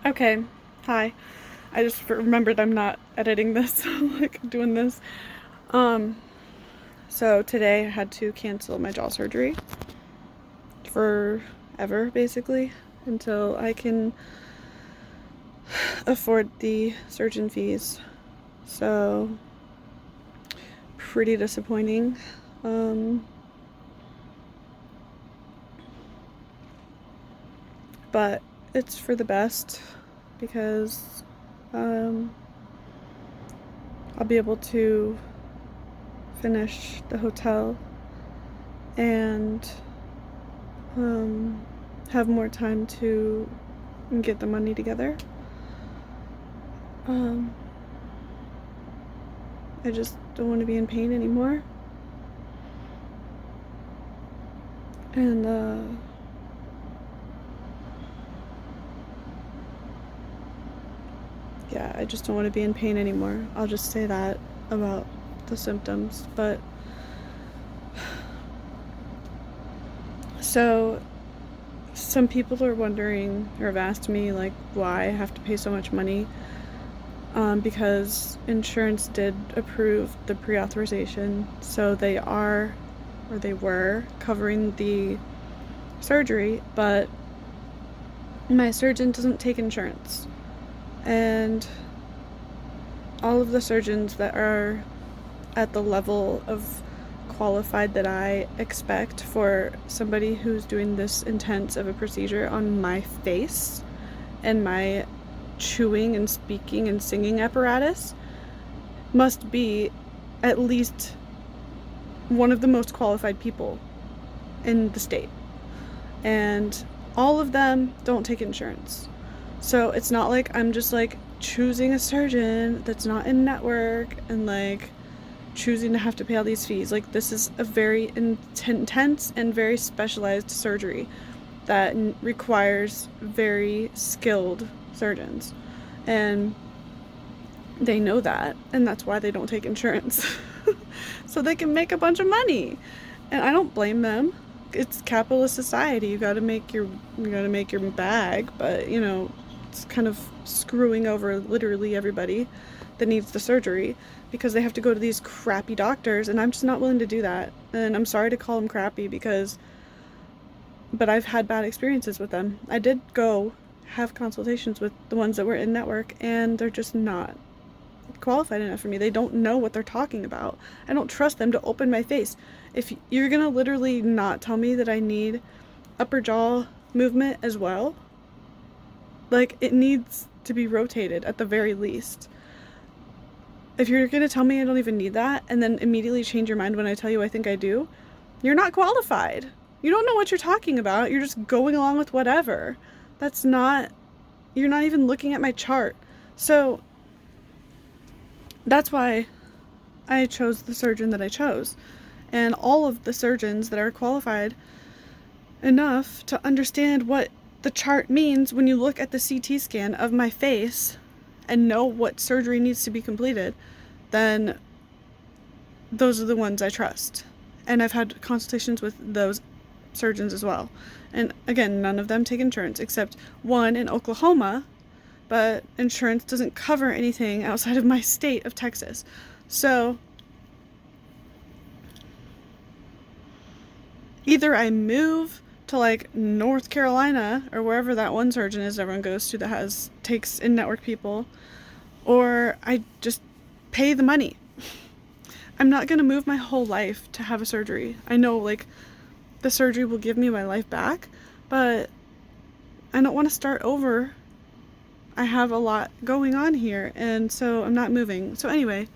Okay, hi. I just remembered I'm not editing this, like doing this. Um, so today I had to cancel my jaw surgery forever, basically, until I can afford the surgeon fees. So, pretty disappointing. Um, but it's for the best because um, I'll be able to finish the hotel and um, have more time to get the money together. Um, I just don't want to be in pain anymore. And yeah, I just don't want to be in pain anymore. I'll just say that about the symptoms. But so some people are wondering or have asked me like why I have to pay so much money. Because insurance did approve the pre-authorization, so they are, or they were, covering the surgery, but my surgeon doesn't take insurance. And all of the surgeons that are at the level of qualified that I expect for somebody who's doing this intense of a procedure on my face and my chewing and speaking and singing apparatus must be at least one of the most qualified people in the state. And all of them don't take insurance. So it's not like I'm just like choosing a surgeon that's not in network and like choosing to have to pay all these fees. Like, this is a very intense and very specialized surgery that requires very skilled surgeons. And they know that, and that's why they don't take insurance. So they can make a bunch of money. And I don't blame them. It's capitalist society. You gotta make your bag, but it's kind of screwing over literally everybody that needs the surgery because they have to go to these crappy doctors, and I'm just not willing to do that. And I'm sorry to call them crappy but I've had bad experiences with them. I did go have consultations with the ones that were in network, and they're just not qualified enough for me. They don't know what they're talking about. I don't trust them to open my face. If you're gonna literally not tell me that I need upper jaw movement as well, like, it needs to be rotated at the very least. If you're gonna tell me I don't even need that and then immediately change your mind when I tell you I think I do, you're not qualified. You don't know what you're talking about. You're just going along with whatever. You're not even looking at my chart. So that's why I chose the surgeon that I chose. And all of the surgeons that are qualified enough to understand what the chart means when you look at the CT scan of my face and know what surgery needs to be completed, then those are the ones I trust. And I've had consultations with those surgeons as well. And again, none of them take insurance except one in Oklahoma, but insurance doesn't cover anything outside of my state of Texas. So either I move to like North Carolina or wherever that one surgeon is everyone goes to that takes in-network people, or I just pay the money. I'm not gonna move my whole life to have a surgery. I know, like, the surgery will give me my life back, but I don't want to start over. I have a lot going on here, and so I'm not moving. So anyway,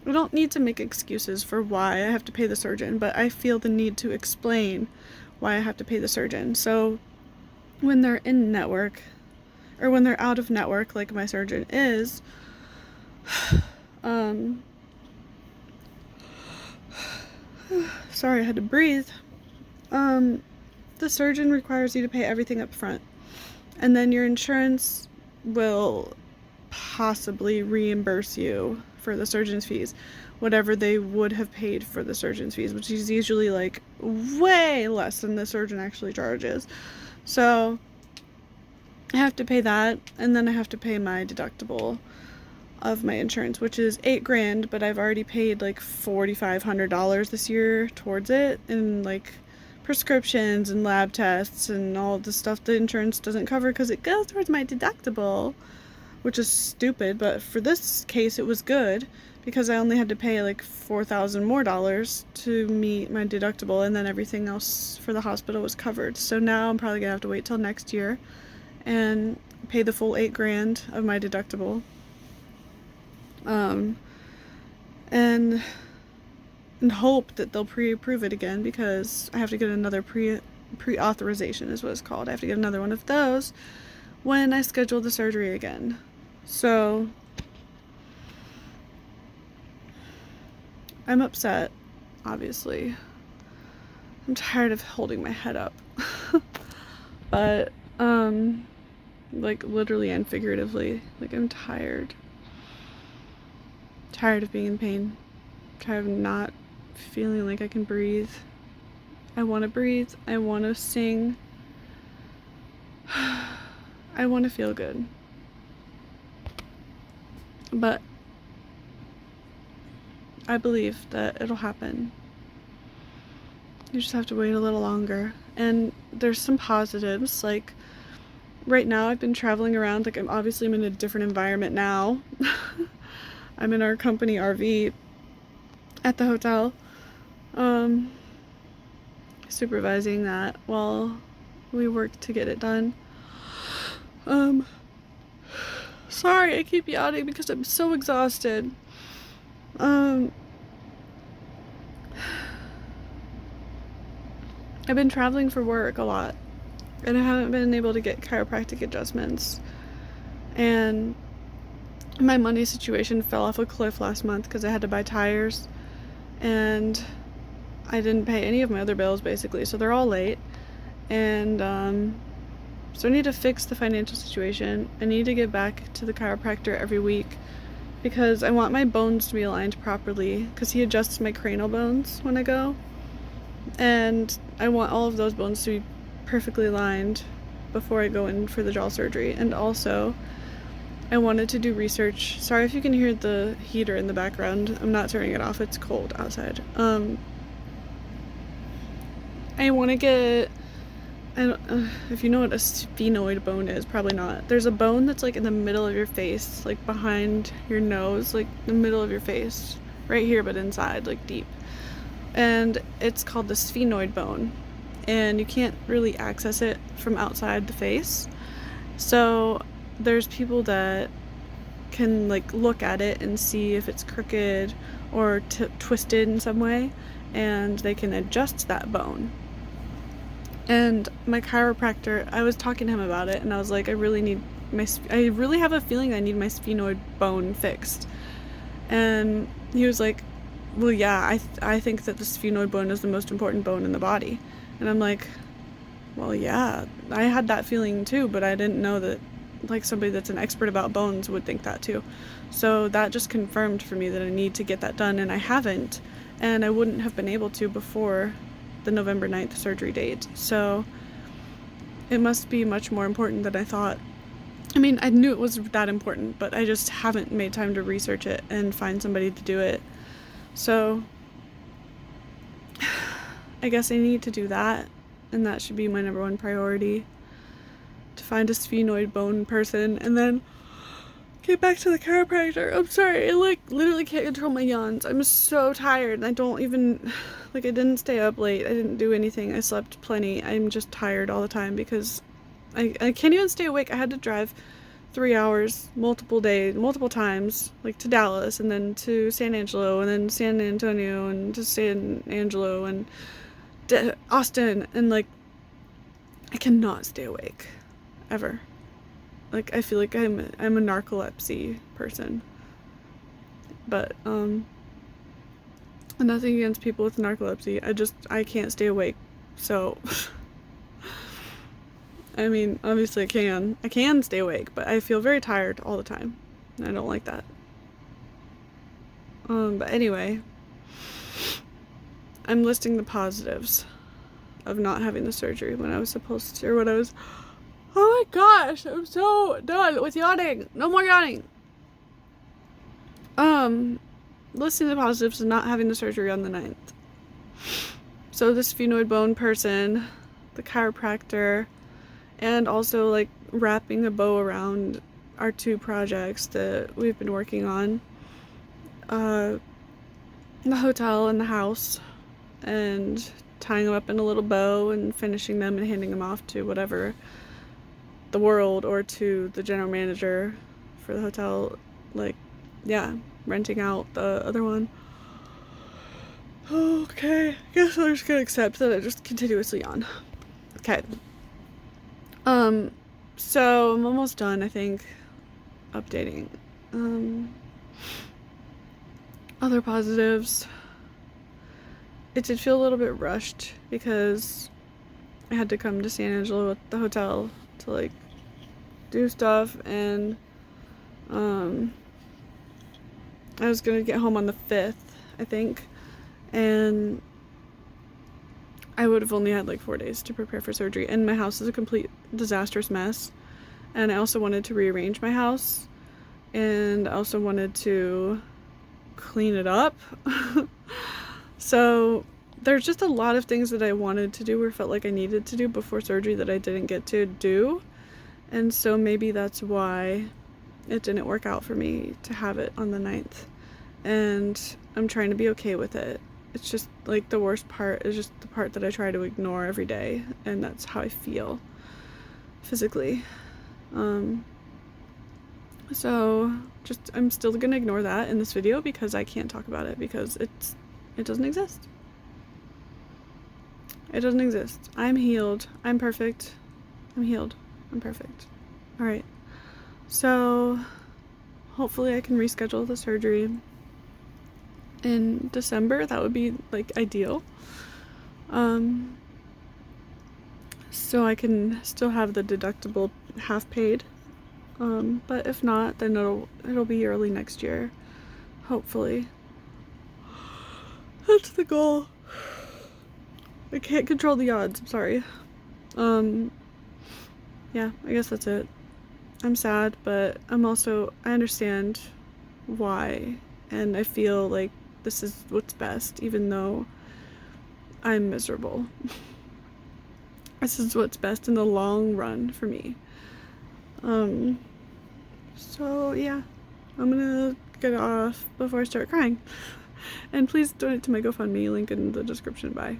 I don't need to make excuses for why I have to pay the surgeon, but I feel the need to explain why I have to pay the surgeon. So when they're in network, or when they're out of network, like my surgeon is, sorry, I had to breathe. The surgeon requires you to pay everything up front, and then your insurance will possibly reimburse you for the surgeon's fees, whatever they would have paid for the surgeon's fees, which is usually like way less than the surgeon actually charges. So I have to pay that, and then I have to pay my deductible of my insurance, which is $8,000, but I've already paid like $4,500 this year towards it, and like prescriptions and lab tests and all the stuff the insurance doesn't cover because it goes towards my deductible, which is stupid. But for this case, it was good because I only had to pay like $4,000 more to meet my deductible, and then everything else for the hospital was covered. So now I'm probably gonna have to wait till next year and pay the full $8,000 of my deductible. And hope that they'll pre-approve it again, because I have to get another pre-authorization is what it's called. I have to get another one of those when I schedule the surgery again. So I'm upset, obviously. I'm tired of holding my head up. But like literally and figuratively, like I'm tired of being in pain, tired of not feeling like I can breathe. I want to breathe, I want to sing, I want to feel good, but I believe that it'll happen. You just have to wait a little longer. And there's some positives, like right now I've been traveling around, like I'm in a different environment now. I'm in our company RV at the hotel, supervising that while we work to get it done. Sorry, I keep yawning because I'm so exhausted. I've been traveling for work a lot, and I haven't been able to get chiropractic adjustments, and my money situation fell off a cliff last month because I had to buy tires, and I didn't pay any of my other bills basically, so they're all late. And so I need to fix the financial situation. I need to get back to the chiropractor every week because I want my bones to be aligned properly, because he adjusts my cranial bones when I go, and I want all of those bones to be perfectly aligned before I go in for the jaw surgery. And also I wanted to do research. Sorry if you can hear the heater in the background. I'm not turning it off. It's cold outside. I want to get, if you know what a sphenoid bone is, probably not. There's a bone that's like in the middle of your face, like behind your nose, like the middle of your face, right here, but inside, like deep. And it's called the sphenoid bone, and you can't really access it from outside the face. So there's people that can like look at it and see if it's crooked or twisted in some way, and they can adjust that bone. And my chiropractor, I was talking to him about it, and I was like, I really have a feeling I need my sphenoid bone fixed. And he was like, well, yeah, I think that the sphenoid bone is the most important bone in the body. And I'm like, well, yeah, I had that feeling too, but I didn't know that like somebody that's an expert about bones would think that too. So that just confirmed for me that I need to get that done, and I haven't, and I wouldn't have been able to before the November 9th surgery date. So it must be much more important than I thought. I mean, I knew it was that important, but I just haven't made time to research it and find somebody to do it. So I guess I need to do that, and that should be my number one priority, to find a sphenoid bone person and then get back to the chiropractor. I'm sorry, I like literally can't control my yawns. I'm so tired, and I don't even, like, I didn't stay up late, I didn't do anything, I slept plenty. I'm just tired all the time because I can't even stay awake. I had to drive 3 hours multiple times, like to Dallas, and then to San Angelo, and then San Antonio, and to San Angelo, and Austin, and like I cannot stay awake ever. Like I feel like I'm a narcolepsy person, but nothing against people with narcolepsy. I can't stay awake. So I mean, obviously I can stay awake, but I feel very tired all the time, and I don't like that. But anyway, I'm listing the positives of not having the surgery when I was supposed to, or what I was Oh my gosh, I'm so done with yawning. No more yawning. Listing the positives of not having the surgery on the 9th. So the sphenoid bone person, the chiropractor, and also like wrapping a bow around our 2 projects that we've been working on. The hotel and the house, and tying them up in a little bow and finishing them and handing them off to whatever, the world, or to the general manager for the hotel. Like, yeah, renting out the other one. Okay, I guess I'm just gonna accept that I just continuously yawn. Okay. So I'm almost done, I think, updating. Other positives. It did feel a little bit rushed because I had to come to San Angelo with the hotel to like do stuff, and I was gonna get home on the 5th, I think, and I would have only had like 4 days to prepare for surgery, and my house is a complete disastrous mess, and I also wanted to rearrange my house, and I also wanted to clean it up. So there's just a lot of things that I wanted to do or felt like I needed to do before surgery that I didn't get to do, and so maybe that's why it didn't work out for me to have it on the 9th, and I'm trying to be okay with it. It's just like the worst part is just the part that I try to ignore every day, and that's how I feel physically. So just I'm still gonna ignore that in this video because I can't talk about it because it doesn't exist. It doesn't exist. I'm healed. I'm perfect. I'm healed. I'm perfect. All right. So hopefully I can reschedule the surgery in December. That would be like ideal. So I can still have the deductible half paid. But if not, then it'll be early next year, hopefully. That's the goal. I can't control the odds, I'm sorry. Yeah, I guess that's it. I'm sad, but I understand why, and I feel like this is what's best, even though I'm miserable. This is what's best in the long run for me. So yeah, I'm gonna get off before I start crying. And please donate to my GoFundMe, link in the description. Bye.